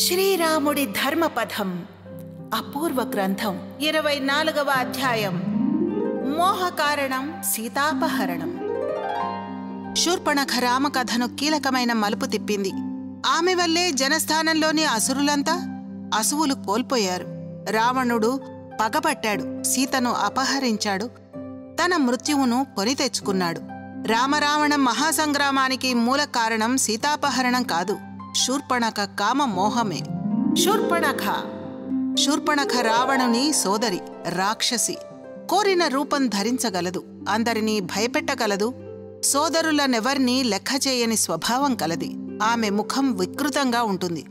శ్రీరాముడి ధర్మపథం అపూర్వ గ్రంథం 24వ అధ్యాయం మోహకారణం సీతాపహరణం. శూర్పణఖ రామకథను కీలకమైన మలుపు తిప్పింది. ఆమె వల్లే జనస్థానంలోని అసురులంతా అసువులు కోల్పోయారు. రావణుడు పగపట్టాడు, సీతను అపహరించాడు, తన మృత్యువును కొని తెచ్చుకున్నాడు. రామరావణ మహాసంగ్రామానికి మూల కారణం సీతాపహరణం కాదు, శూర్పణఖ కామ మోహమే. శూర్పణఖ రావణుని సోదరి, రాక్షసి. కోరిన రూపం ధరించగలదు, అందరినీ భయపెట్టగలదు, సోదరులనెవర్నీ లెక్క చేయని స్వభావం కలది. ఆమె ముఖం వికృతంగా ఉంటుంది.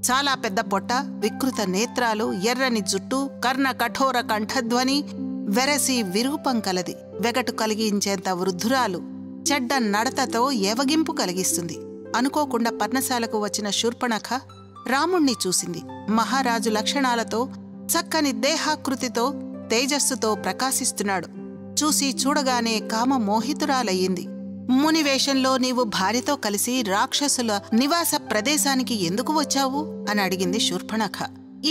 చాలా పెద్ద పొట్ట, వికృత నేత్రాలు, ఎర్రని జుట్టు, కర్ణ కఠోర కంఠధ్వని, వెరసి విరూపం కలది. వెగటు కలిగించేంత వృద్ధురాలు, చెడ్డ నడతతో ఏవగింపు కలిగిస్తుంది. అనుకోకుండా పర్ణశాలకు వచ్చిన శూర్పణఖ రాముణ్ణి చూసింది. మహారాజు లక్షణాలతో, చక్కని దేహాకృతితో, తేజస్సుతో ప్రకాశిస్తున్నాడు. చూసి చూడగానే కామ మోహితురాలయ్యింది. మునివేషంలో నీవు భార్యతో కలిసి రాక్షసుల నివాస ప్రదేశానికి ఎందుకు వచ్చావు అని అడిగింది శూర్పణఖ.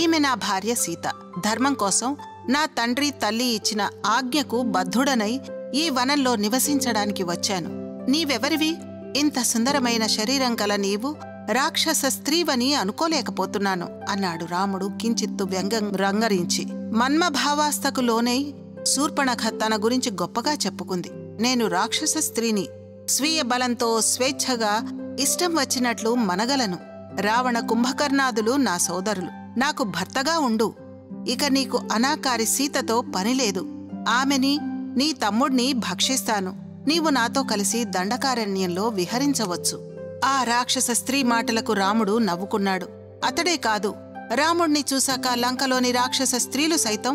ఈమె నా భార్య సీత. ధర్మం కోసం నా తండ్రి తల్లి ఇచ్చిన ఆజ్ఞకు బద్ధుడనై ఈ వనంలో నివసించడానికి వచ్చాను. నీవెవరివి? ఇంత సుందరమైన శరీరం కల నీవు రాక్షస స్త్రీవని అనుకోలేకపోతున్నాను అన్నాడు రాముడు కించిత్తు వ్యంగ్యం రంగరించి. మన్మభావాస్తకు లోనై శూర్పణఖ తన గురించి గొప్పగా చెప్పుకుంది. నేను రాక్షస స్త్రీని, స్వీయ బలంతో స్వేచ్ఛగా ఇష్టం వచ్చినట్లు మనగలను. రావణ కుంభకర్ణాదులు నా సోదరులు, నాకు భర్తగా ఉండు. ఇక నీకు అనాకారి సీతతో పనిలేదు. ఆమెని, నీ తమ్ముణ్ణి భక్షిస్తాను. నీవు నాతో కలిసి దండకారణ్యంలో విహరించవచ్చు. ఆ రాక్షస స్త్రీ మాటలకు రాముడు నవ్వుకున్నాడు. అతడే కాదు, రాముణ్ణి చూశాక లంకలోని రాక్షస స్త్రీలు సైతం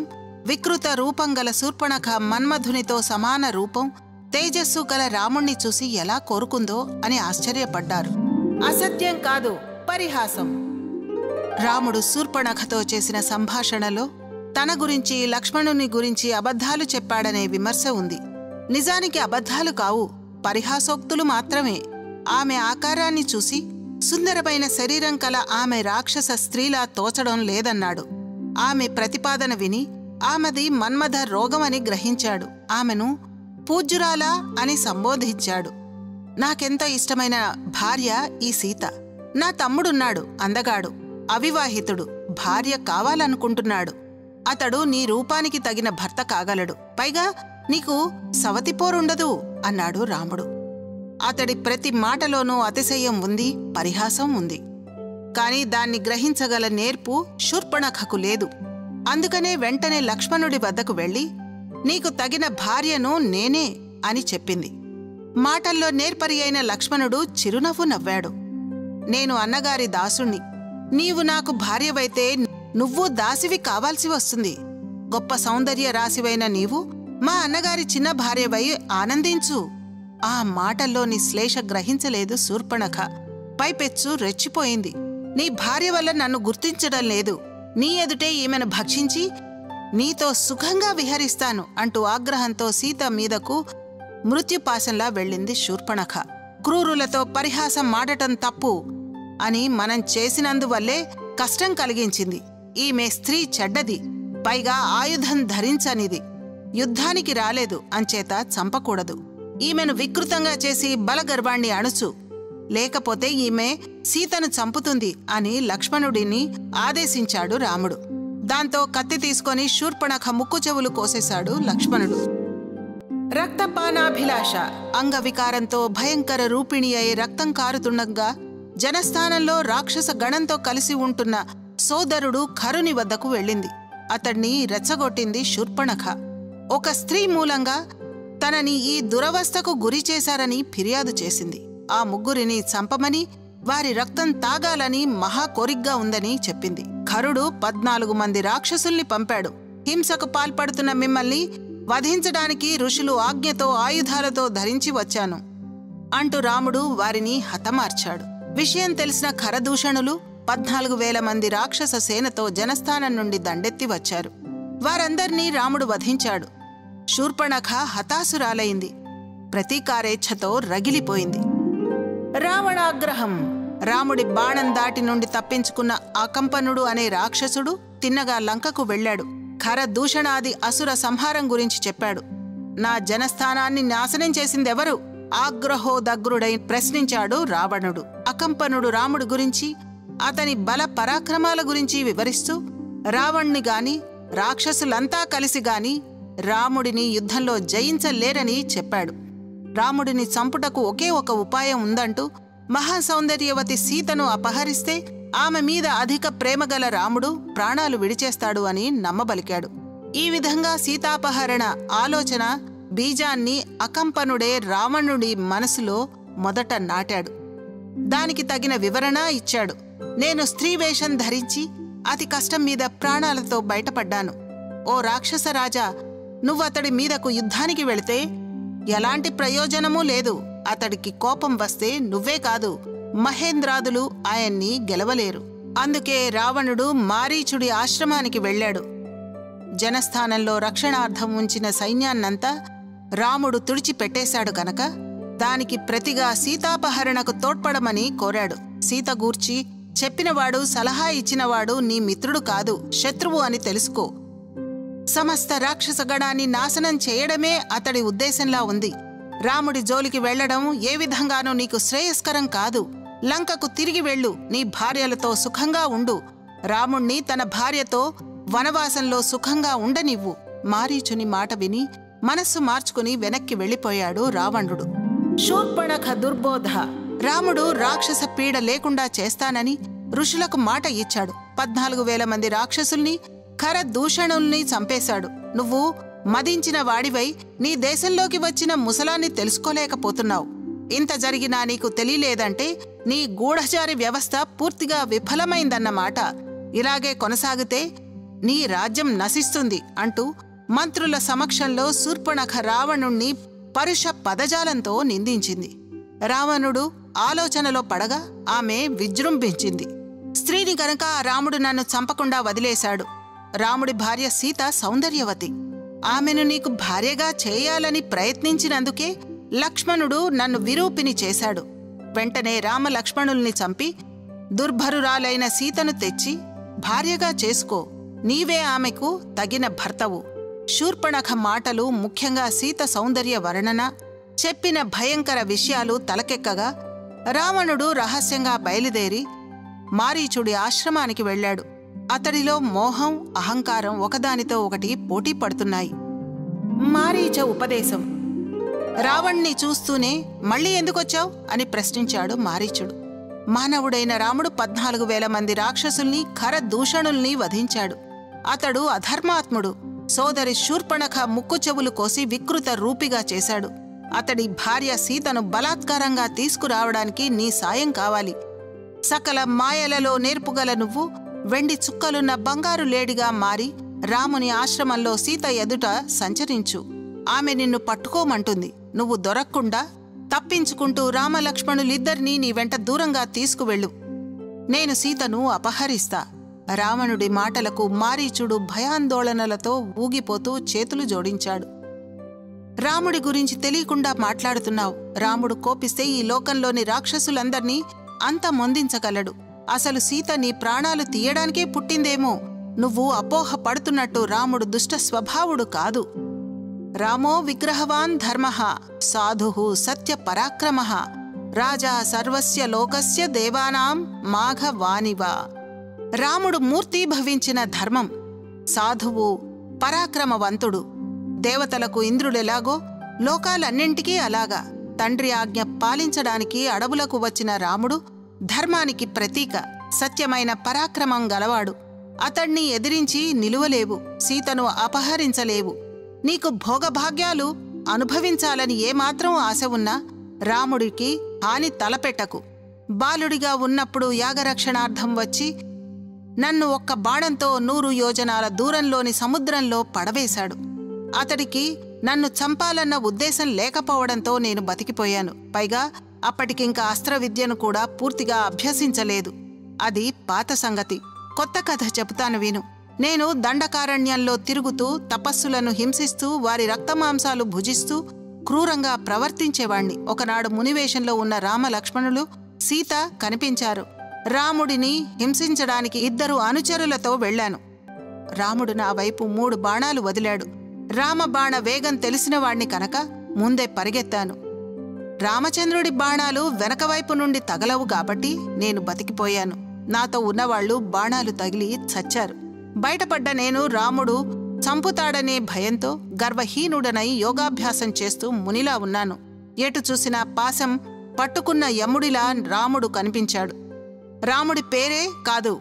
వికృత రూపం గల శూర్పణఖ మన్మధునితో సమాన రూపం, తేజస్సు గల రాముణ్ణి చూసి ఎలా కోరుకుందో అని ఆశ్చర్యపడ్డారు. అసత్యం కాదు, పరిహాసం. రాముడు శూర్పణఖతో చేసిన సంభాషణలో తన గురించి, లక్ష్మణుని గురించి అబద్ధాలు చెప్పాడనే విమర్శ ఉంది. నిజానికి అబద్ధాలు కావు, పరిహాసోక్తులు మాత్రమే. ఆమె ఆకారాన్ని చూసి సుందరమైన శరీరం కల ఆమె రాక్షస స్త్రీలా తోచడం లేదన్నాడు. ఆమె ప్రతిపాదన విని ఆమెది మన్మథ రోగమని గ్రహించాడు. ఆమెను పూజ్యురాలా అని సంబోధించాడు. నాకెంతో ఇష్టమైన భార్య ఈ సీత. నా తమ్ముడున్నాడు, అందగాడు, అవివాహితుడు, భార్య కావాలనుకుంటున్నాడు. అతడు నీ రూపానికి తగిన భర్త కాగలడు. పైగా నీకు సవతిపోరుండదు అన్నాడు రాముడు. అతడి ప్రతి మాటలోనూ అతిశయం ఉంది, పరిహాసం ఉంది. కాని దాన్ని గ్రహించగల నేర్పు శూర్పణఖకు లేదు. అందుకనే వెంటనే లక్ష్మణుడి వద్దకు వెళ్ళి, నీకు తగిన భార్యను నేనే అని చెప్పింది. మాటల్లో నేర్పరి అయిన లక్ష్మణుడు చిరునవ్వు నవ్వాడు. నేను అన్నగారి దాసుణ్ణి. నీవు నాకు భార్యవైతే నువ్వు దాసివి కావాల్సి వస్తుంది. గొప్ప సౌందర్య రాశివైన నీవు మా అన్నగారి చిన్న భార్యవై ఆనందించు. ఆ మాటల్లోని శ్లేష గ్రహించలేదు శూర్పణఖ. పైపెచ్చు రెచ్చిపోయింది. నీ భార్య వల్ల నన్ను గుర్తించడం లేదు. నీ ఎదుటే ఈమెను భక్షించి నీతో సుఖంగా విహరిస్తాను అంటూ ఆగ్రహంతో సీత మీదకు మృత్యుపాశంలా వెళ్ళింది శూర్పణఖ. క్రూరులతో పరిహాసం మాడటం తప్పు అని మనం చేసినందువల్లే కష్టం కలిగించింది. ఈమె స్త్రీ చెడ్డది, పైగా ఆయుధం ధరించనిది, యుద్ధానికి రాలేదు, అంచేత చంపకూడదు. ఈమెను వికృతంగా చేసి బలగర్వాణ్ణి అణుచు, లేకపోతే ఈమె సీతను చంపుతుంది అని లక్ష్మణుడిని ఆదేశించాడు రాముడు. దాంతో కత్తి తీసుకొని శూర్పణఖ ముక్కు చెవులు కోసేశాడు లక్ష్మణుడు. రక్తపానాభిలాష అంగవికారంతో భయంకర రూపిణి అయి రక్తం కారుతుండగా జనస్థానంలో రాక్షస గణంతో కలిసి ఉంటున్న సోదరుడు ఖరుని వద్దకు వెళ్ళింది. అతడ్ని రెచ్చగొట్టింది శూర్పణఖ. ఒక స్త్రీ మూలంగా తనని ఈ దురవస్థకు గురి చేశారని ఫిర్యాదు చేసింది. ఆ ముగ్గురిని చంపమని, వారి రక్తం తాగాలని మహా కోరిగ్గా ఉందని చెప్పింది. ఖరుడు 14 మంది రాక్షసుల్ని పంపాడు. హింసకు పాల్పడుతున్న మిమ్మల్ని వధించడానికి ఋషులు ఆజ్ఞతో ఆయుధాలతో ధరించి వచ్చాను అంటూ రాముడు వారిని హతమార్చాడు. విషయం తెలిసిన ఖరదూషణులు 14,000 మంది రాక్షస సేనతో జనస్థానం నుండి దండెత్తి వచ్చారు. వారందర్నీ రాముడు వధించాడు. శూర్పణఖ హతాసురాలైంది. ప్రతీకారేచ్ఛతో రగిలిపోయింది. రావణాగ్రహం రాముడి బాణం దాటి నుండి తప్పించుకున్న అకంపనుడు అనే రాక్షసుడు తిన్నగా లంకకు వెళ్ళాడు. ఖరదూషణాది అసుర సంహారం గురించి చెప్పాడు. నా జనస్థానాన్ని నాశనం చేసిందెవరు? ఆగ్రహోదగ్రుడై ప్రశ్నించాడు రావణుడు. అకంపనుడు రాముడి గురించి, అతని బల పరాక్రమాల గురించి వివరిస్తూ రావణ్ణి గాని రాక్షసులంతా కలిసి గాని రాముడిని యుద్ధంలో జయించలేరని చెప్పాడు. రాముడిని చంపుటకు ఒకే ఒక ఉపాయం ఉందంటూ, మహాసౌందర్యవతి సీతను అపహరిస్తే ఆమె మీద అధిక ప్రేమగల రాముడు ప్రాణాలు విడిచేస్తాడు అని నమ్మబలికాడు. ఈ విధంగా సీతాపహరణ ఆలోచన బీజాన్ని అకంపనుడే రావణుడి మనసులో మొదట నాటాడు. దానికి తగిన వివరణ ఇచ్చాడు. నేను స్త్రీ వేషం ధరించి అతి కష్టం మీద ప్రాణాలతో బయటపడ్డాను. ఓ రాక్షసరాజా, నువ్వతడి మీదకు యుద్ధానికి వెళితే ఎలాంటి ప్రయోజనమూ లేదు. అతడికి కోపం వస్తే నువ్వే కాదు, మహేంద్రాదులు ఆయన్ని గెలవలేరు. అందుకే రావణుడు మారీచుడి ఆశ్రమానికి వెళ్ళాడు. జనస్థానంలో రక్షణార్థం ఉంచిన సైన్యాన్నంతా రాముడు తుడిచిపెట్టేశాడు గనక దానికి ప్రతిగా సీతాపహరణకు తోడ్పడమని కోరాడు. సీత గూర్చి చెప్పినవాడు, సలహా ఇచ్చినవాడు నీ మిత్రుడు కాదు, శత్రువు అని తెలుసుకో. సమస్త రాక్షసగణాన్ని నాశనం చేయడమే అతడి ఉద్దేశంలా ఉంది. రాముడి జోలికి వెళ్లడం ఏ విధంగానూ నీకు శ్రేయస్కరం కాదు. లంకకు తిరిగి వెళ్ళు, నీ భార్యలతో సుఖంగా ఉండు. రాముణ్ణి తన భార్యతో వనవాసంలో సుఖంగా ఉండనివ్వు. మారీచుని మాట విని మనస్సు మార్చుకుని వెనక్కి వెళ్ళిపోయాడు రావణుడు. శూర్పణఖ దుర్బోధ. రాముడు రాక్షస పీడ లేకుండా చేస్తానని ఋషులకు మాట ఇచ్చాడు. 14,000 మంది రాక్షసుల్ని, ఖరదూషణుల్ని చంపేశాడు. నువ్వు మదించిన వాడివై నీ దేశంలోకి వచ్చిన ముసలాన్ని తెలుసుకోలేకపోతున్నావు. ఇంత జరిగినా నీకు తెలియలేదంటే నీ గూఢచారి వ్యవస్థ పూర్తిగా విఫలమైందన్నమాట. ఇలాగే కొనసాగితే నీ రాజ్యం నశిస్తుంది అంటూ మంత్రుల సమక్షంలో శూర్పణఖ రావణుణ్ణి పరుష పదజాలంతో నిందించింది. రావణుడు ఆలోచనలో పడగా ఆమె విజృంభించింది. స్త్రీని గనక రాముడు నన్ను చంపకుండా వదిలేశాడు. రాముడి భార్య సీత సౌందర్యవతి. ఆమెను నీకు భార్యగా చేయాలని ప్రయత్నించినందుకే లక్ష్మణుడు నన్ను విరూపిని చేశాడు. వెంటనే రామలక్ష్మణుల్ని చంపి దుర్భరురాలైన సీతను తెచ్చి భార్యగా చేసుకో. నీవే ఆమెకు తగిన భర్తవు. శూర్పణఖ మాటలు, ముఖ్యంగా సీత సౌందర్య వర్ణన, చెప్పిన భయంకర విషయాలు తలకెక్కగా రావణుడు రహస్యంగా బయలుదేరి మారీచుడి ఆశ్రమానికి వెళ్ళాడు. అతడిలో మోహం, అహంకారం ఒకదానితో ఒకటి పోటీ పడుతున్నాయి. మారీచ ఉపదేశం. రావణ్ణి చూస్తూనే మళ్ళీ ఎందుకొచ్చావు అని ప్రశ్నించాడు మారీచుడు. మానవుడైన రాముడు 14,000 మంది రాక్షసుల్ని, ఖరదూషణుల్ని వధించాడు. అతడు అధర్మాత్ముడు. సోదరి శూర్పణఖ ముక్కు చెవులు కోసి వికృత రూపిగా చేశాడు. అతడి భార్య సీతను బలాత్కారంగా తీసుకురావడానికి నీ సాయం కావాలి. సకల మాయలలో నేర్పుగల నువ్వు వెండి చుక్కలున్న బంగారు లేడిగా మారి రాముని ఆశ్రమంలో సీత ఎదుట సంచరించు. ఆమె నిన్ను పట్టుకోమంటుంది. నువ్వు దొరక్కుండా తప్పించుకుంటూ రామలక్ష్మణులిద్దరినీ నీ వెంట దూరంగా తీసుకువెళ్ళు. నేను సీతను అపహరిస్తా. రావణుడి మాటలకు మారీచుడు భయాందోళనలతో ఊగిపోతూ చేతులు జోడించాడు. రాముడి గురించి తెలియకుండా మాట్లాడుతున్నావు. రాముడు కోపిస్తే ఈ లోకంలోని రాక్షసులందర్నీ అంతమొందించగలడు. అసలు సీత నీ ప్రాణాలు తీయడానికే పుట్టిందేమో. నువ్వు అపోహ పడుతున్నట్టు రాముడు దుష్ట స్వభావుడు కాదు. రామో విగ్రహవాన్ ధర్మః, సాధుః సత్య పరాక్రమః, రాజా సర్వస్య లోకస్య దేవానాం మాఘవానివ. రాముడు మూర్తీభవించిన ధర్మం. సాధువు, పరాక్రమవంతుడు. దేవతలకు ఇంద్రుడెలాగో లోకాలన్నింటికీ అలాగా. తండ్రి ఆజ్ఞ పాలించడానికి అడవులకు వచ్చిన రాముడు ధర్మానికి ప్రతీక. సత్యమైన పరాక్రమం గలవాడు. అతణ్ణి ఎదిరించి నిలువలేవు. సీతను అపహరించలేవు. నీకు భోగభాగ్యాలు అనుభవించాలని ఏమాత్రం ఆశ ఉన్నా రాముడికి హాని తలపెట్టకు. బాలుడిగా ఉన్నప్పుడు యాగరక్షణార్థం వచ్చి నన్ను ఒక్క బాణంతో 100 యోజనాల దూరంలోని సముద్రంలో పడవేశాడు. అతడికి నన్ను చంపాలన్న ఉద్దేశం లేకపోవడంతో నేను బతికిపోయాను. పైగా అప్పటికింకా అస్త్ర విద్యను కూడా పూర్తిగా అభ్యసించలేదు. అది పాత సంగతి. కొత్త కథ చెబుతాను విను. నేను దండకారణ్యంలో తిరుగుతూ తపస్సులను హింసిస్తూ వారి రక్తమాంసాలు భుజిస్తూ క్రూరంగా ప్రవర్తించేవాణ్ణి. ఒకనాడు మునివేషంలో ఉన్న రామలక్ష్మణులు సీత కనిపించారు. రాముడిని హింసించడానికి 2 అనుచరులతో వెళ్లాను. రాముడు నా వైపు 3 బాణాలు వదిలాడు. రామబాణ వేగం తెలిసినవాణ్ణి కనుక ముందే పరిగెత్తాను. రామచంద్రుడి బాణాలు వెనకవైపు నుండి తగలవు కాబట్టి నేను బతికిపోయాను. నాతో ఉన్నవాళ్లు బాణాలు తగిలి చచ్చారు. బయటపడ్డ నేను రాముడు చంపుతాడనే భయంతో గర్వహీనుడనై యోగాభ్యాసం చేస్తూ మునిలా ఉన్నాను. ఎటు చూసినా పాశం పట్టుకున్న యముడిలా రాముడు కనిపించాడు. రాముడి పేరే కాదు,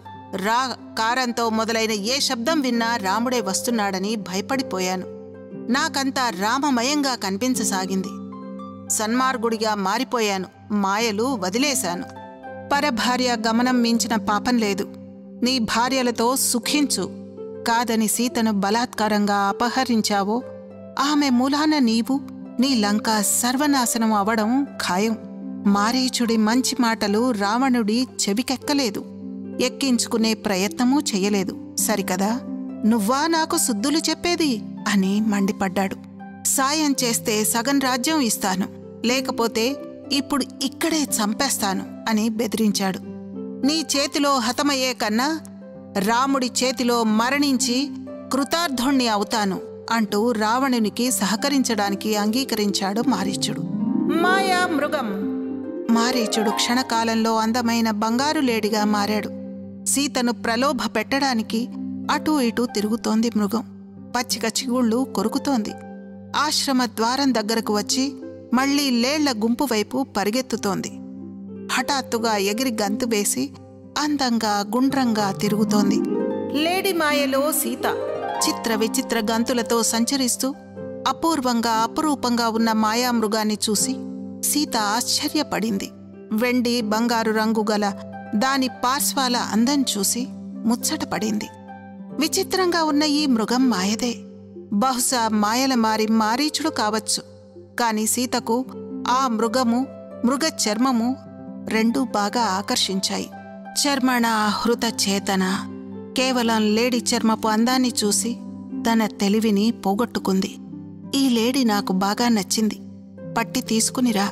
రా కారంతో మొదలైన ఏ శబ్దం విన్నా రాముడే వస్తున్నాడని భయపడిపోయాను. నాకంతా రామమయంగా కనిపించసాగింది. సన్మార్గుడిగా మారిపోయాను. మాయలు వదిలేశాను. పరభార్య గమనం మించిన పాపం లేదు. నీ భార్యలతో సుఖించు. కాదని సీతను బలాత్కారంగా అపహరించావో ఆమె మూలాన నీవు నీ లంక సర్వనాశనం అవడం ఖాయం. మారీచుడి మంచి మాటలు రావణుడి చెవికెక్కలేదు. ఎక్కించుకునే ప్రయత్నమూ చెయ్యలేదు. సరికదా, నువ్వా నాకు శుద్ధులు చెప్పేది అని మండిపడ్డాడు. సాయం చేస్తే సగం రాజ్యం ఇస్తాను, లేకపోతే ఇప్పుడు ఇక్కడే చంపేస్తాను అని బెదిరించాడు. నీ చేతిలో హతమయ్యే కన్నా రాముడి చేతిలో మరణించి కృతార్థుణ్ణి అవుతాను అంటూ రావణునికి సహకరించడానికి అంగీకరించాడు మారీచుడు. మాయా మృగం. మారీచుడు క్షణకాలంలో అందమైన బంగారు లేడిగా మారాడు. సీతను ప్రలోభ పెట్టడానికి అటూ ఇటూ తిరుగుతోంది మృగం. పచ్చిక చిగుళ్ళు కొరుకుతోంది. ఆశ్రమ ద్వారం దగ్గరకు వచ్చి మళ్లీ లేళ్ల గుంపు వైపు పరిగెత్తుతోంది. హఠాత్తుగా ఎగిరి గంతు వేసి అందంగా గుండ్రంగా తిరుగుతోంది. లేడి మాయలో సీత చిత్ర విచిత్ర గంతులతో సంచరిస్తూ అపూర్వంగా అపురూపంగా ఉన్న మాయామృగాన్ని చూసి సీత ఆశ్చర్యపడింది. వెండి బంగారు రంగు గల దాని పార్శ్వాల అందం చూసి ముచ్చటపడింది. విచిత్రంగా ఉన్న ఈ మృగం మాయదే. బహుశా మాయల మారి మారీచుడు కావచ్చు. కాని సీతకు ఆ మృగము, మృగ చర్మము రెండూ బాగా ఆకర్షించాయి. చర్మణ హృత చేతన కేవలం లేడి చర్మపు అందాన్ని చూసి తన తెలివిని పోగొట్టుకుంది. ఈ లేడి నాకు బాగా నచ్చింది. పట్టి తీసుకునిరా.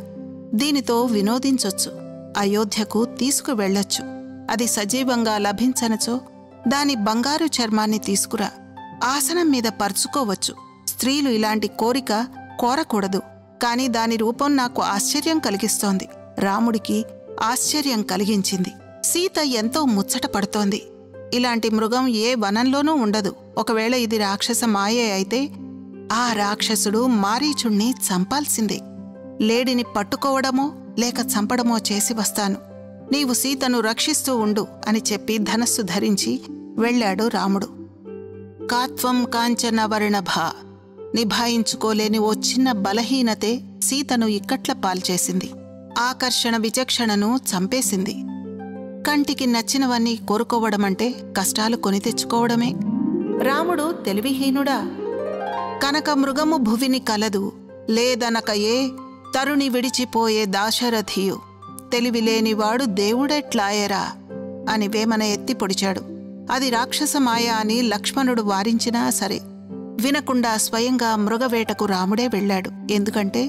దీనితో వినోదించొచ్చు. అయోధ్యకు తీసుకువెళ్లొచ్చు. అది సజీవంగా లభించనచో దాని బంగారు చర్మాన్ని తీసుకురా. ఆసనం మీద పరుచుకోవచ్చు. స్త్రీలు ఇలాంటి కోరిక కోరకూడదు. కాని దాని రూపం నాకు ఆశ్చర్యం కలిగిస్తోంది. రాముడికి ఆశ్చర్యం కలిగించింది. సీత ఎంతో ముచ్చట పడుతోంది. ఇలాంటి మృగం ఏ వనంలోనూ ఉండదు. ఒకవేళ ఇది రాక్షస మాయే అయితే ఆ రాక్షసుడు మారీచుణ్ణి చంపాల్సిందే. లేడిని పట్టుకోవడమో లేక చంపడమో చేసి వస్తాను. నీవు సీతను రక్షిస్తూ ఉండు అని చెప్పి ధనస్సు ధరించి వెళ్లాడు రాముడు. కాత్వం కాంచనవర్ణభ. నిభాయించుకోలేని ఓ చిన్న బలహీనతే సీతను ఇక్కట్ల పాల్చేసింది. ఆకర్షణ విచక్షణను చంపేసింది. కంటికి నచ్చినవన్నీ కోరుకోవడమంటే కష్టాలు కొని తెచ్చుకోవడమే. రాముడు తెలివిహీనుడా? కనక మృగము భువిని కలదు, లేదనకయే తరుణి విడిచిపోయే దాశరథియు. తెలివిలేనివాడు దేవుడెట్లాయరా అని వేమన ఎత్తి పొడిచాడు. అది రాక్షసమాయ అని లక్ష్మణుడు వారించినా సరే వినకుండా స్వయంగా మృగవేటకు రాముడే వెళ్లాడు. ఎందుకంటే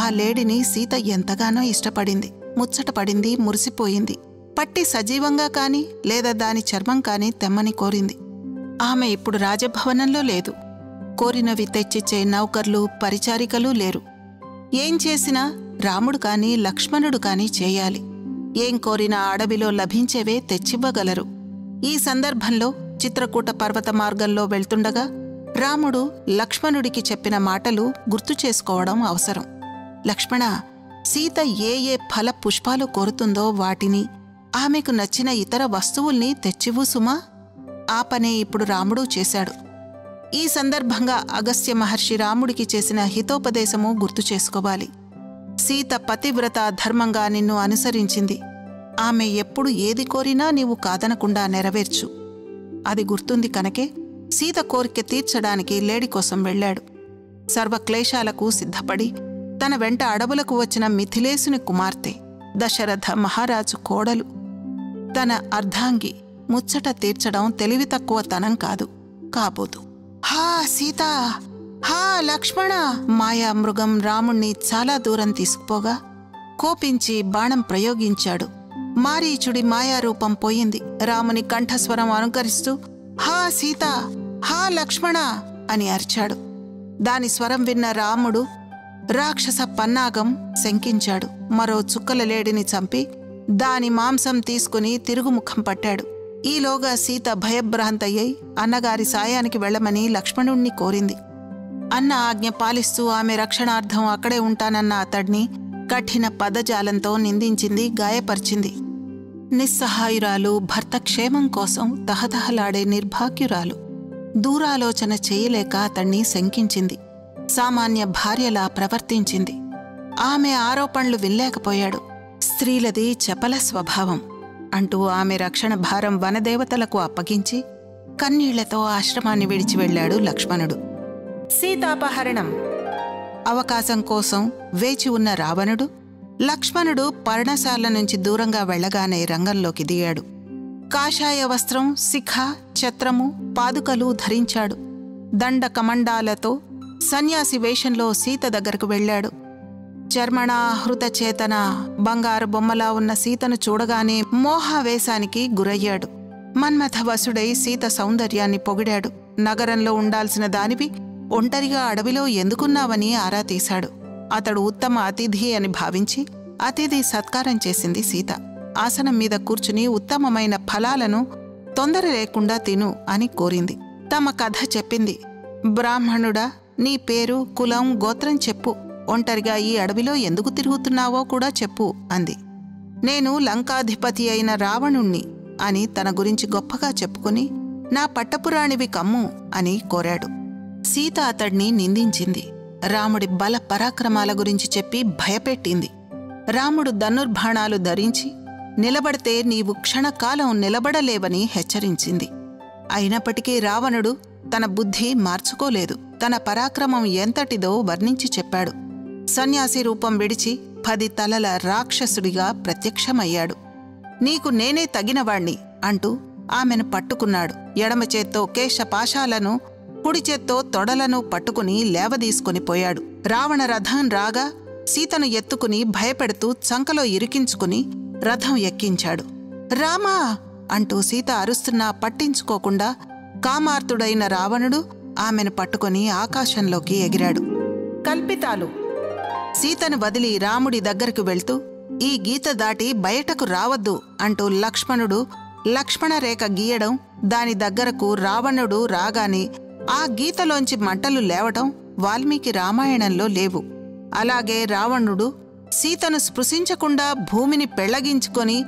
ఆ లేడిని సీత ఎంతగానో ఇష్టపడింది, ముచ్చటపడింది, మురిసిపోయింది. పట్టి సజీవంగా కాని లేదా దాని చర్మం కాని తెమ్మని కోరింది. ఆమె ఇప్పుడు రాజభవనంలో లేదు. కోరినవి తెచ్చిచ్చే నౌకర్లు, పరిచారికలు లేరు. ఏం చేసినా రాముడు కాని లక్ష్మణుడు కాని చేయాలి. ఏం కోరినా అడవిలో లభించేవే తెచ్చివ్వగలరు. ఈ సందర్భంలో చిత్రకూట పర్వత మార్గంలో వెళ్తుండగా రాముడు లక్ష్మణుడికి చెప్పిన మాటలు గుర్తు చేసుకోవడం అవసరం. లక్ష్మణ, సీత ఏ ఏ ఫల పుష్పాలు కోరుతుందో వాటిని, ఆమెకు నచ్చిన ఇతర వస్తువుల్ని తెచ్చివ్వు సుమా. ఆ పనే ఇప్పుడు రాముడు చేశాడు. ఈ సందర్భంగా అగస్త్య మహర్షి రాముడికి చేసిన హితోపదేశము గుర్తు చేసుకోవాలి. సీత పతివ్రత ధర్మంగా నిన్ను అనుసరించింది. ఆమె ఎప్పుడు ఏది కోరినా నీవు కాదనకుండా నెరవేర్చు. అది గుర్తుంది కనుకే సీత కోరిక తీర్చడానికి లేడి కోసం వెళ్లాడు. సర్వక్లేశాలకు సిద్ధపడి తన వెంట అడవులకు వచ్చిన మిథిలేసుని కుమార్తె, దశరథ మహారాజు కోడలు, తన అర్ధాంగి ముచ్చట తీర్చడం తెలివి తక్కువ తనం కాదు, కాబోదు. హా సీత, హా లక్ష్మణ! మాయా మృగం రాముణ్ణి చాలా దూరం తీసుకుపోగా కోపించి బాణం ప్రయోగించాడు. మారీచుడి మాయారూపం పోయింది. రాముని కంఠస్వరం అనుకరిస్తూ హా సీత, హా లక్ష్మణ అని అరిచాడు. దాని స్వరం విన్న రాముడు రాక్షస పన్నాగం శంకించాడు. మరో చుక్కల లేడిని చంపి దాని మాంసం తీసుకుని తిరుగుముఖం పట్టాడు. ఈలోగా సీత భయభ్రాంతయ్యై అన్నగారి సాయానికి వెళ్లమని లక్ష్మణుణ్ణి కోరింది. అన్న ఆజ్ఞ పాలిస్తూ ఆమె రక్షణార్థం అక్కడే ఉంటానన్న అతడ్ని కఠిన పదజాలంతో నిందించింది, గాయపరిచింది. నిస్సహాయురాలు, భర్త క్షేమం కోసం తహతహలాడే నిర్భాగ్యురాలు దూరాలోచన చేయలేక అతణ్ణి శంకించింది. సామాన్య భార్యలా ప్రవర్తించింది. ఆమె ఆరోపణలు వినలేకపోయాడు. స్త్రీలది చపల స్వభావం అంటూ ఆమె రక్షణ భారం వనదేవతలకు అప్పగించి కన్నీళ్లతో ఆశ్రమాన్ని విడిచి వెళ్లాడు లక్ష్మణుడు. సీతాపహరణం. అవకాశం కోసం వేచి ఉన్న రావణుడు లక్ష్మణుడు పర్ణశాల నుంచి దూరంగా వెళ్లగానే రంగంలోకి దిగాడు. కాషాయ వస్త్రం, శిఖ, ఛత్రము, పాదుకలు ధరించాడు. దండ కమండాలతో సన్యాసి వేషంలో సీత దగ్గరకు వెళ్లాడు. చర్మణాహృత చేతన బంగారు బొమ్మలా ఉన్న సీతను చూడగానే మోహావేశానికి గురయ్యాడు. మన్మథవశుడై సీత సౌందర్యాన్ని పొగిడాడు. నగరంలో ఉండాల్సిన దానివి ఒంటరిగా అడవిలో ఎందుకున్నావని ఆరా తీశాడు. అతడు ఉత్తమ అతిథి అని భావించి అతిథి సత్కారం చేసింది సీత. ఆసనం మీద కూర్చుని ఉత్తమమైన ఫలాలను తొందర లేకుండా తిను అని కోరింది. తమ కథ చెప్పింది. బ్రాహ్మణుడా, నీ పేరు, కులం, గోత్రం చెప్పు. ఒంటరిగా ఈ అడవిలో ఎందుకు తిరుగుతున్నావో కూడా చెప్పు అంది. నేను లంకాధిపతి అయిన రావణుణ్ణి అని తన గురించి గొప్పగా చెప్పుకుని నా పట్టపురాణివి కమ్ము అని కోరాడు. సీత అతడ్ని నిందించింది. రాముడి బల పరాక్రమాల గురించి చెప్పి భయపెట్టింది. రాముడు ధనుర్బాణాలు ధరించి నిలబడితే నీవు క్షణకాలం నిలబడలేవని హెచ్చరించింది. అయినప్పటికీ రావణుడు తన బుద్ధి మార్చుకోలేదు. తన పరాక్రమం ఎంతటిదో వర్ణించి చెప్పాడు. సన్యాసి రూపం విడిచి 10 తలల రాక్షసుడిగా ప్రత్యక్షమయ్యాడు. నీకు నేనే తగినవాణ్ణి అంటూ ఆమెను పట్టుకున్నాడు. ఎడమ చేత్తో కేశపాశాలను, కుడి చేత్తో తొడలను పట్టుకుని లేవదీసుకుని పోయాడు. రావణ రథం రాగా సీతను ఎత్తుకుని భయపెడుతూ చంకలో ఇరికించుకుని రథం ఎక్కించాడు. రామా అంటూ సీత అరుస్తున్నా పట్టించుకోకుండా కామార్తుడైన రావణుడు ఆమెను పట్టుకుని ఆకాశంలోకి ఎగిరాడు. కల్పితాలు. సీతను వదిలి రాముడి దగ్గరకు వెళ్తూ ఈ గీత దాటి బయటకు రావద్దు అంటూ లక్ష్మణుడు లక్ష్మణరేఖ గీయడం, దాని దగ్గరకు రావణుడు రాగానే ఆ గీతలోంచి మంటలు లేవటం వాల్మీకి రామాయణంలో లేవు. అలాగే రావణుడు సీతను స్పృశించకుండా భూమిని పెళ్లగించుకొని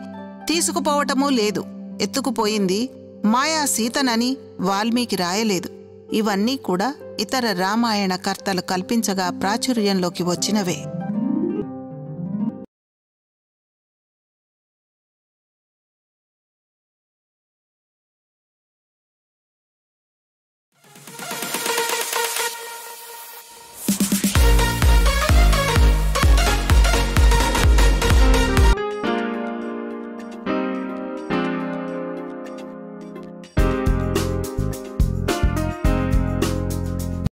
తీసుకుపోవటమూ లేదు. ఎత్తుకుపోయింది మాయా సీతనని వాల్మీకి రాయలేదు. ఇవన్నీ కూడా ఇతర రామాయణ కర్తలు కల్పించగా ప్రాచుర్యంలోకి వచ్చినవే.